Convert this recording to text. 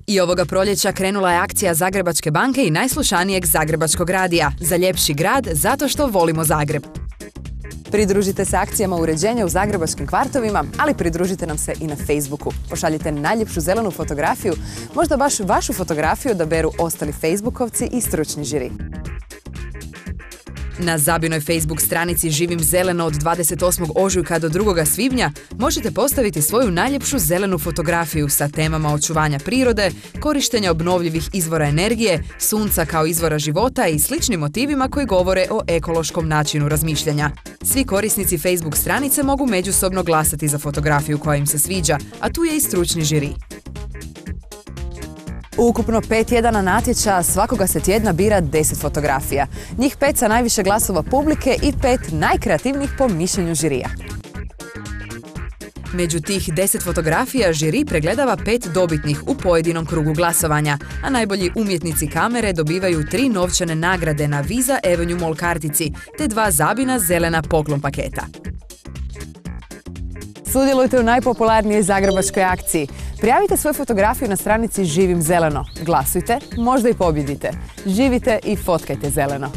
I ovoga proljeća krenula je akcija Zagrebačke banke i najslušanijeg Zagrebačkog radija za ljepši grad zato što volimo Zagreb. Pridružite se akcijama uređenja u zagrebačkim kvartovima, ali pridružite nam se i na Facebooku. Pošaljite najljepšu zelenu fotografiju, možda baš vašu fotografiju da beru ostali Facebookovci i stručni žiri. Na Zabinoj Facebook stranici Živim zeleno od 28. ožujka do 2. svibnja možete postaviti svoju najljepšu zelenu fotografiju sa temama očuvanja prirode, korištenja obnovljivih izvora energije, sunca kao izvora života i sličnim motivima koji govore o ekološkom načinu razmišljanja. Svi korisnici Facebook stranice mogu međusobno glasati za fotografiju koja im se sviđa, a tu je i stručni žiri. Ukupno 5 tjedana natječaja, svakoga se tjedna bira 10 fotografija. Njih 5 sa najviše glasova publike i 5 najkreativnijih po mišljenju žirija. Među tih 10 fotografija žiri pregledava 5 dobitnih u pojedinom krugu glasovanja, a najbolji umjetnici kamere dobivaju 3 novčane nagrade na Visa Avenue Mall kartici te 2 Zabina zelena poklon paketa. Sudjelujte u najpopularnijoj zagrebačkoj akciji. Prijavite svoju fotografiju na stranici Živim zeleno. Glasujte, možda i pobjedite. Živite i fotkajte zeleno.